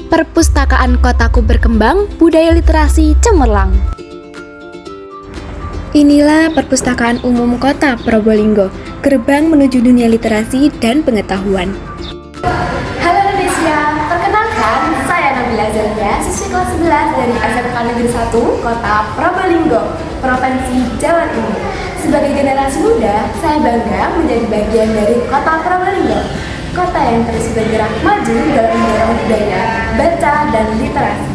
Perpustakaan kotaku berkembang, budaya literasi cemerlang. Inilah Perpustakaan Umum Kota Probolinggo, gerbang menuju dunia literasi dan pengetahuan. Halo Indonesia, perkenalkan saya Nabila Zalia, siswi kelas 11 dari SMK Negeri 1 Kota Probolinggo, Provinsi Jawa Timur. Sebagai generasi muda, saya bangga menjadi bagian dari Kota Probolinggo, kota yang terus bergerak maju dalam mendorong budaya, baca, dan literasi.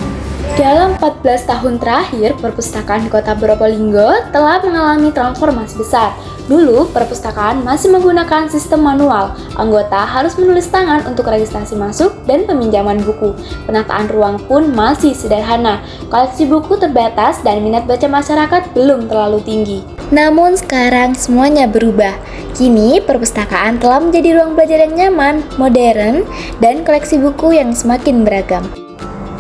Dalam 14 tahun terakhir, Perpustakaan Kota Probolinggo telah mengalami transformasi besar. Dulu, perpustakaan masih menggunakan sistem manual. Anggota harus menulis tangan untuk registrasi masuk dan peminjaman buku. Penataan ruang pun masih sederhana. Koleksi buku terbatas dan minat baca masyarakat belum terlalu tinggi. Namun sekarang semuanya berubah. Kini, perpustakaan telah menjadi ruang belajar yang nyaman, modern, dan koleksi buku yang semakin beragam.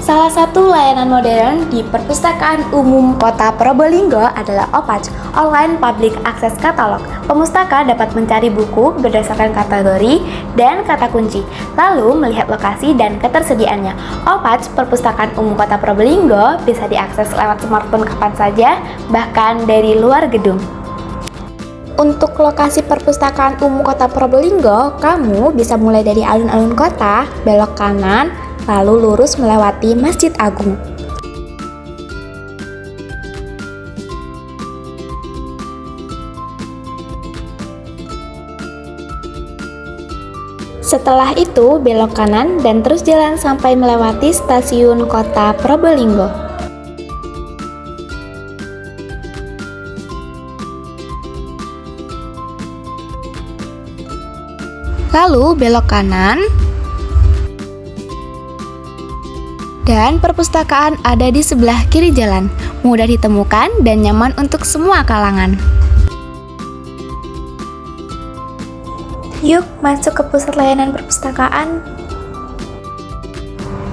Salah satu layanan modern di Perpustakaan Umum Kota Probolinggo adalah OPAC, Online Public Access Catalog. Pemustaka dapat mencari buku berdasarkan kategori dan kata kunci, lalu melihat lokasi dan ketersediaannya. OPAC, Perpustakaan Umum Kota Probolinggo, bisa diakses lewat smartphone kapan saja, bahkan dari luar gedung. Untuk lokasi Perpustakaan Umum Kota Probolinggo, kamu bisa mulai dari alun-alun kota, belok kanan, lalu lurus melewati Masjid Agung. Setelah itu, belok kanan dan terus jalan sampai melewati stasiun Kota Probolinggo. Lalu belok kanan, dan perpustakaan ada di sebelah kiri jalan, mudah ditemukan dan nyaman untuk semua kalangan. Yuk masuk ke pusat layanan perpustakaan.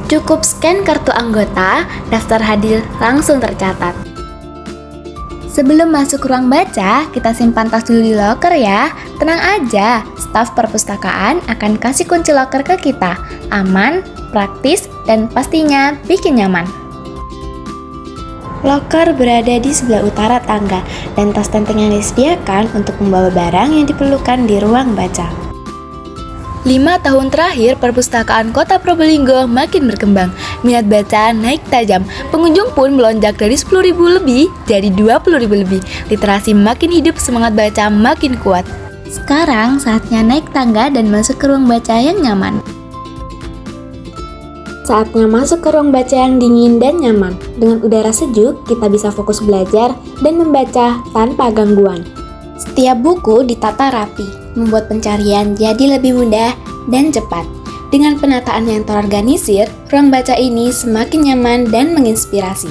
Cukup scan kartu anggota, daftar hadir langsung tercatat. Sebelum masuk ruang baca, kita simpan tas dulu di loker ya. Tenang aja, staf perpustakaan akan kasih kunci loker ke kita. Aman, praktis, dan pastinya bikin nyaman. Loker berada di sebelah utara tangga, dan tas tenteng yang disediakan untuk membawa barang yang diperlukan di ruang baca. 5 tahun terakhir, Perpustakaan Kota Probolinggo makin berkembang. Minat baca naik tajam. Pengunjung pun melonjak dari 10.000 lebih jadi 20.000 lebih. Literasi makin hidup, semangat baca makin kuat. Sekarang saatnya naik tangga dan masuk ke ruang baca yang nyaman. Saatnya masuk ke ruang baca yang dingin dan nyaman. Dengan udara sejuk, kita bisa fokus belajar dan membaca tanpa gangguan. Setiap buku ditata rapi, membuat pencarian jadi lebih mudah dan cepat. Dengan penataan yang terorganisir, ruang baca ini semakin nyaman dan menginspirasi.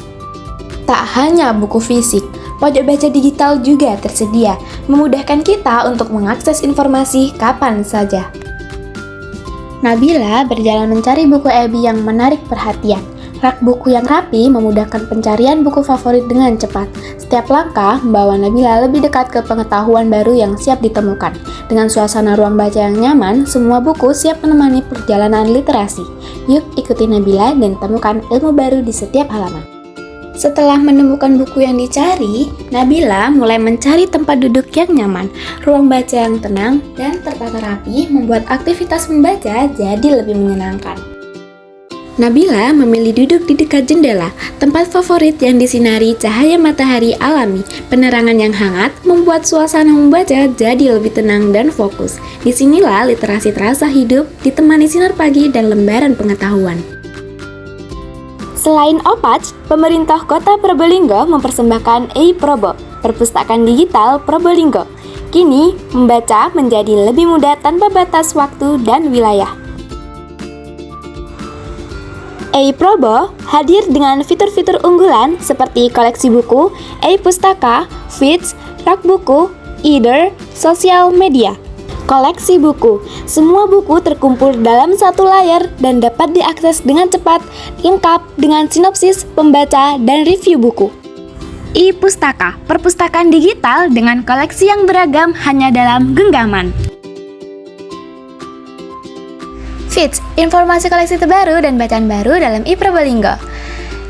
Tak hanya buku fisik, pojok baca digital juga tersedia, memudahkan kita untuk mengakses informasi kapan saja. Nabila berjalan mencari buku e-book yang menarik perhatian. Rak buku yang rapi memudahkan pencarian buku favorit dengan cepat. Setiap langkah membawa Nabila lebih dekat ke pengetahuan baru yang siap ditemukan. Dengan suasana ruang baca yang nyaman, semua buku siap menemani perjalanan literasi. Yuk ikuti Nabila dan temukan ilmu baru di setiap halaman. Setelah menemukan buku yang dicari, Nabila mulai mencari tempat duduk yang nyaman. Ruang baca yang tenang dan tertata rapi membuat aktivitas membaca jadi lebih menyenangkan. Nabila memilih duduk di dekat jendela, tempat favorit yang disinari cahaya matahari alami. Penerangan yang hangat membuat suasana membaca jadi lebih tenang dan fokus. Disinilah literasi terasa hidup, ditemani sinar pagi dan lembaran pengetahuan. Selain OPAC, pemerintah Kota Probolinggo mempersembahkan e-Probo, Perpustakaan Digital Probolinggo. Kini, membaca menjadi lebih mudah tanpa batas waktu dan wilayah. e-Probo hadir dengan fitur-fitur unggulan seperti koleksi buku, e-pustaka, feeds, rak buku, e-reader, sosial media. Koleksi buku. Semua buku terkumpul dalam satu layar dan dapat diakses dengan cepat, lengkap dengan sinopsis, pembaca, dan review buku. E-pustaka, perpustakaan digital dengan koleksi yang beragam hanya dalam genggaman. Fits, informasi koleksi terbaru dan bacaan baru dalam iProbolinggo.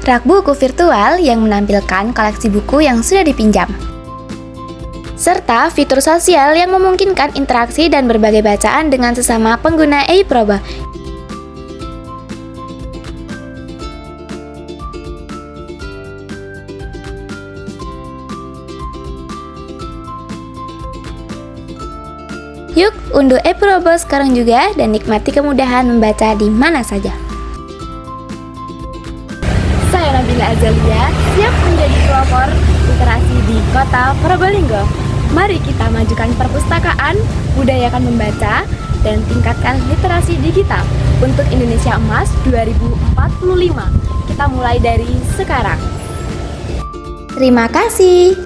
Rak buku virtual yang menampilkan koleksi buku yang sudah dipinjam. Serta fitur sosial yang memungkinkan interaksi dan berbagai bacaan dengan sesama pengguna iProbo. Yuk, unduh iProbo sekarang juga dan nikmati kemudahan membaca di mana saja. Saya Nabila Azalia, siap menjadi pelopor literasi di Kota Probolinggo. Mari kita majukan perpustakaan, budayakan membaca, dan tingkatkan literasi digital untuk Indonesia Emas 2045. Kita mulai dari sekarang. Terima kasih.